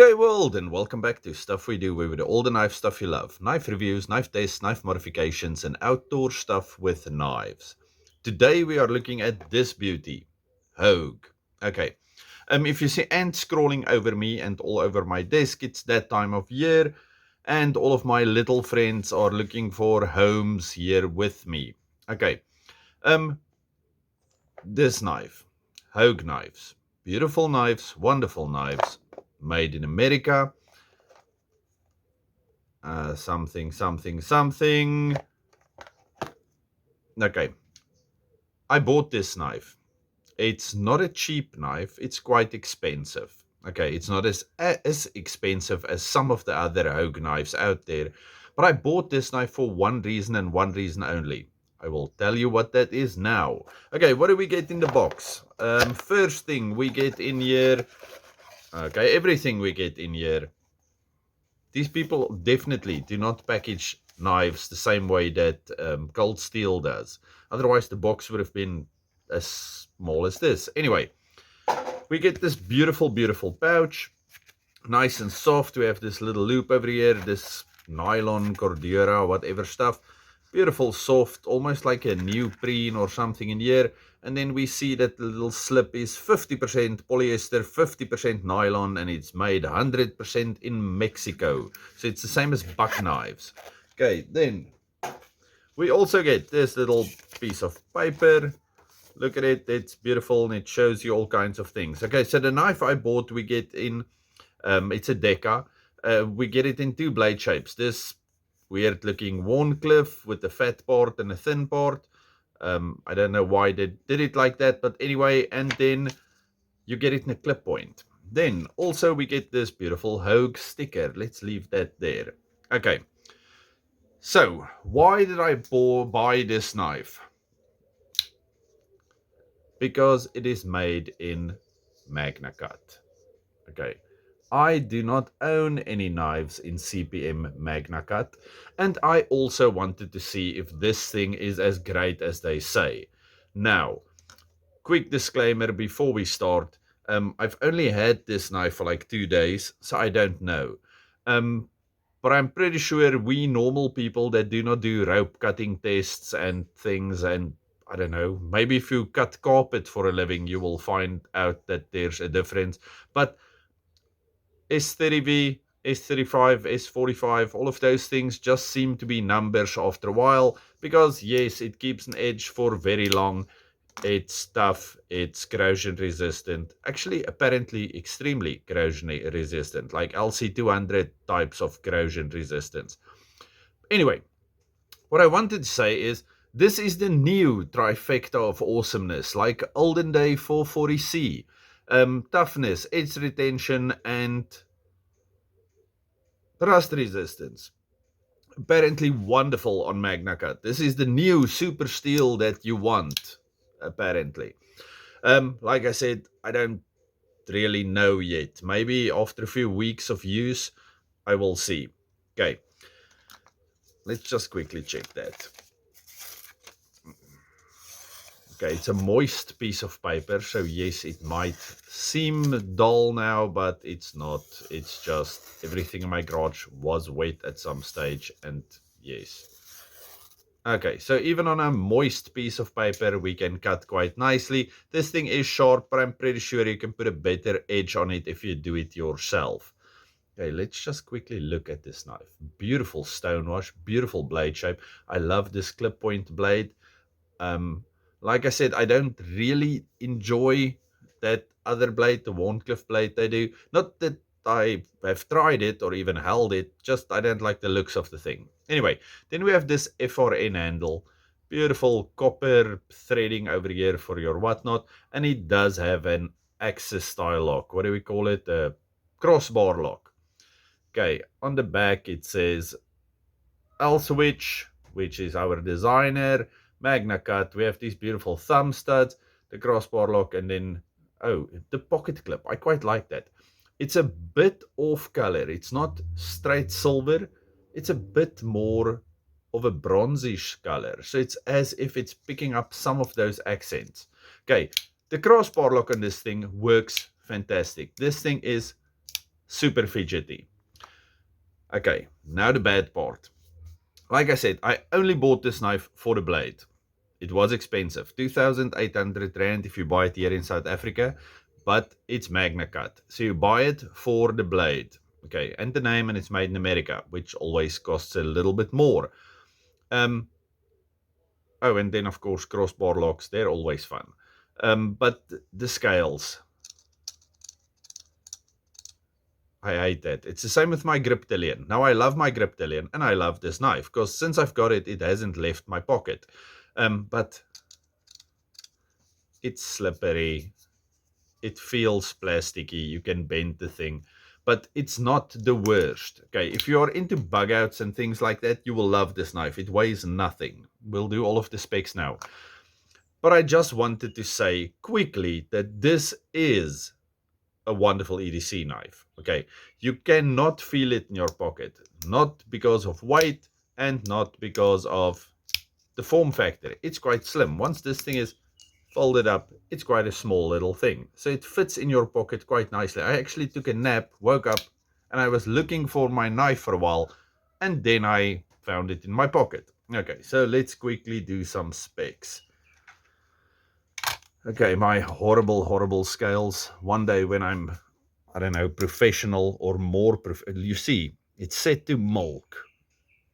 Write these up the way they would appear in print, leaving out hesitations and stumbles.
G'day world and welcome back to Stuff We Do, where we do all the knife stuff you love. Knife reviews, knife tests, knife modifications and outdoor stuff with knives. Today we are looking at this beauty, Hogue. Okay, if you see ants crawling over me and all over my desk, it's that time of year and all of my little friends are looking for homes here with me. Okay, this knife, Hogue knives. Beautiful knives, wonderful knives, made in America. Something. Okay, I bought this knife. It's not a cheap knife. It's quite expensive. Okay, it's not as expensive as some of the other Hogue knives out there. But I bought this knife for one reason and one reason only. I will tell you what that is now. Okay, what do we get in the box? First thing we get in here. Okay, everything we get in here. These people definitely do not package knives the same way that Cold Steel does. Otherwise, the box would have been as small as this. Anyway, we get this beautiful, beautiful pouch. Nice and soft. We have this little loop over here, this nylon, Cordura, whatever stuff. Beautiful, soft, almost like a neoprene or something in here. And then we see that the little slip is 50% polyester, 50% nylon, and it's made 100% in Mexico. So it's the same as buck knives. Okay, then we also get this little piece of paper. Look at it, it's beautiful and it shows you all kinds of things. Okay, so the knife I bought, we get in, it's a Deka. We get it in two blade shapes. This weird looking Warncliffe with the fat part and a thin part. I don't know why they did it like that, but anyway, and then you get it in a clip point. Then also we get this beautiful Hogue sticker. Let's leave that there. Okay, so why did I buy this knife? Because it is made in MagnaCut. Okay, I do not own any knives in CPM MagnaCut, and I also wanted to see if this thing is as great as they say. Now, quick disclaimer before we start, I've only had this knife for like 2 days, so I don't know. But I'm pretty sure we normal people that do not do rope cutting tests and things, and I don't know, maybe if you cut carpet for a living, you will find out that there's a difference. But S30V, S35, S45, all of those things just seem to be numbers after a while, because yes, it keeps an edge for very long. It's tough, it's corrosion resistant, actually apparently extremely corrosion resistant, like LC200 types of corrosion resistance. Anyway, what I wanted to say is, this is the new trifecta of awesomeness, like olden day 440C. Toughness, edge retention, and rust resistance. Apparently wonderful on MagnaCut. This is the new super steel that you want, apparently. Like I said, I don't really know yet. Maybe after a few weeks of use, I will see. Okay, let's just quickly check that. Okay, it's a moist piece of paper, so yes, it might seem dull now, but it's not. It's just everything in my garage was wet at some stage, and yes. Okay, so even on a moist piece of paper, we can cut quite nicely. This thing is sharp, but I'm pretty sure you can put a better edge on it if you do it yourself. Okay, let's just quickly look at this knife. Beautiful stonewash, beautiful blade shape. I love this clip point blade. Like I said, I don't really enjoy that other blade, the Warncliffe blade they do. Not that I have tried it or even held it, just I don't like the looks of the thing. Anyway, then we have this FRN handle. Beautiful copper threading over here for your whatnot. And it does have an axis style lock. What do we call it? A crossbar lock. Okay, on the back it says Elishewitz, which is our designer. MagnaCut, we have these beautiful thumb studs, the crossbar lock, and then, oh, the pocket clip. I quite like that. It's a bit off color. It's not straight silver. It's a bit more of a bronzish color. So it's as if it's picking up some of those accents. Okay, the crossbar lock on this thing works fantastic. This thing is super fidgety. Okay, now the bad part. Like I said, I only bought this knife for the blade. It was expensive, 2,800 Rand if you buy it here in South Africa, but it's MagnaCut. So you buy it for the blade, okay, and the name, and it's made in America, which always costs a little bit more. Oh, and then of course crossbar locks, they're always fun. But the scales, I hate that. It's the same with my Griptilian. Now I love my Griptilian and I love this knife because since I've got it, it hasn't left my pocket. But it's slippery. It feels plasticky. You can bend the thing, but it's not the worst. Okay, if you're into bug outs and things like that, you will love this knife. It weighs nothing. We'll do all of the specs now. But I just wanted to say quickly that this is a wonderful EDC knife. Okay, you cannot feel it in your pocket, not because of weight and not because of the form factor. It's quite slim. Once this thing is folded up, it's quite a small little thing, so it fits in your pocket quite nicely. I actually took a nap, woke up, and I was looking for my knife for a while, and then I found it in my pocket. Okay, so let's quickly do some specs. Okay, my horrible scales. One day when I'm, I don't know, professional or more, you see, it's set to milk.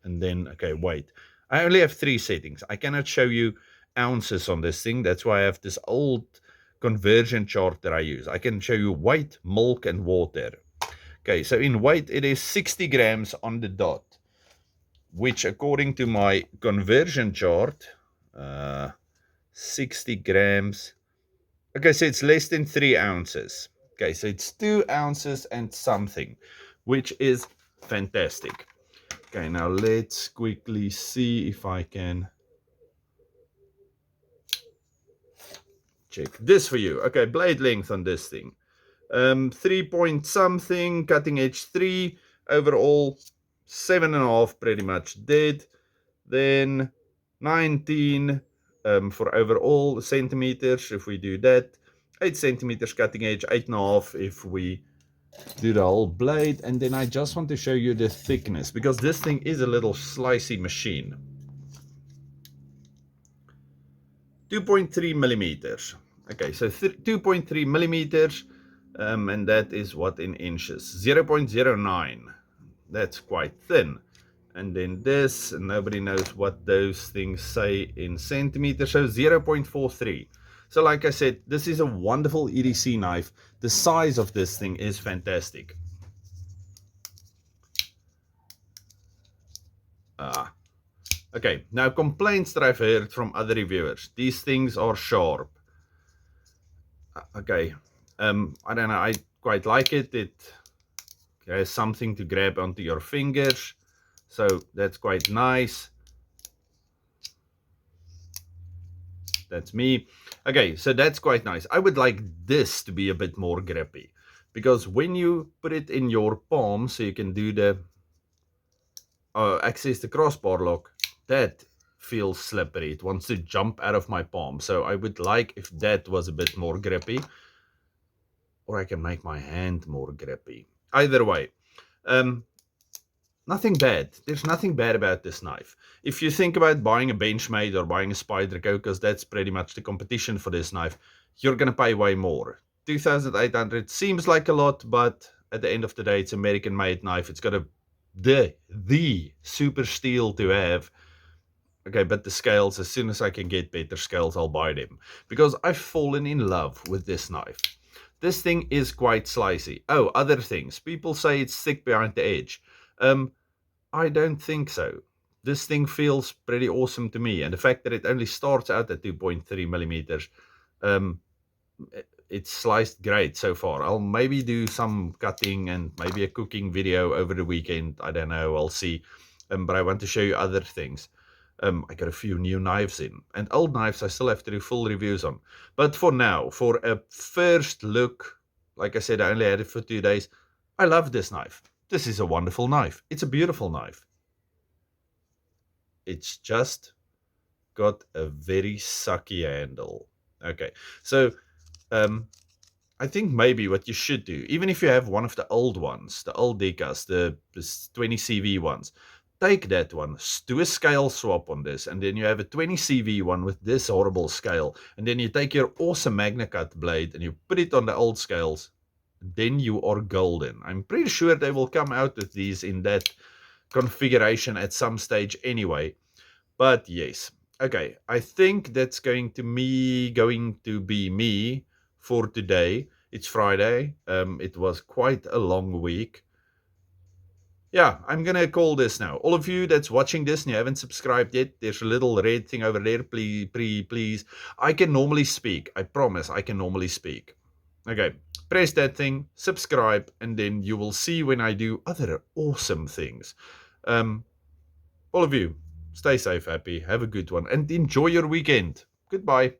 And then, okay, wait. I only have 3 settings. I cannot show you ounces on this thing. That's why I have this old conversion chart that I use. I can show you weight, milk, and water. Okay, so in weight, it is 60 grams on the dot, which according to my conversion chart, 60 grams. Okay, so it's less than 3 ounces. Okay, so it's 2 ounces and something, which is fantastic. Okay, now let's quickly see if I can check this for you. Okay, blade length on this thing. 3 point something, cutting edge 3, overall 7.5 pretty much dead. Then 19 for overall centimeters if we do that. 8 centimeters cutting edge, 8.5 if we do the whole blade. And then I just want to show you the thickness because this thing is a little slicey machine. 2.3 millimeters. Okay, so 2.3 millimeters, and that is what in inches? 0.09. That's quite thin. And then this, nobody knows what those things say in centimeters, so 0.43. So like I said, this is a wonderful EDC knife. The size of this thing is fantastic. Okay, now complaints that I've heard from other reviewers. These things are sharp. Okay, I don't know, I quite like it. It has something to grab onto your fingers, so that's quite nice. That's me. Okay, so that's quite nice. I would like this to be a bit more grippy, because when you put it in your palm, so you can do the access the crossbar lock, that feels slippery. It wants to jump out of my palm. So I would like if that was a bit more grippy, or I can make my hand more grippy. Either way, nothing bad. There's nothing bad about this knife. If you think about buying a Benchmade or buying a Spyderco, because that's pretty much the competition for this knife, you're going to pay way more. 2,800 seems like a lot, but at the end of the day, it's American-made knife. It's got the super steel to have. Okay, but the scales, as soon as I can get better scales, I'll buy them. Because I've fallen in love with this knife. This thing is quite slicey. Oh, other things. People say it's thick behind the edge. I don't think so. This thing feels pretty awesome to me. And the fact that it only starts out at 2.3 millimeters, it's sliced great so far. I'll maybe do some cutting and maybe a cooking video over the weekend. I don't know. I'll see. But I want to show you other things. I got a few new knives in, and old knives I still have to do full reviews on. But for now, for a first look, like I said, I only had it for 2 days. I love this knife. This is a wonderful knife. It's a beautiful knife. It's just got a very sucky handle. Okay, so I think maybe what you should do, even if you have one of the old ones, the old Dekas, the 20 CV ones, take that one, do a scale swap on this, and then you have a 20 CV one with this horrible scale, and then you take your awesome MagnaCut blade and you put it on the old scales, then you are golden. I'm pretty sure they will come out with these in that configuration at some stage anyway. But yes, okay, I think that's going to be me for today. It's Friday. It was quite a long week. Yeah, I'm gonna call this now. All of you that's watching this and you haven't subscribed yet, there's a little red thing over there. Please. I can normally speak. I promise I can normally speak. Okay, press that thing, subscribe, and then you will see when I do other awesome things. All of you, stay safe, happy, have a good one, and enjoy your weekend. Goodbye.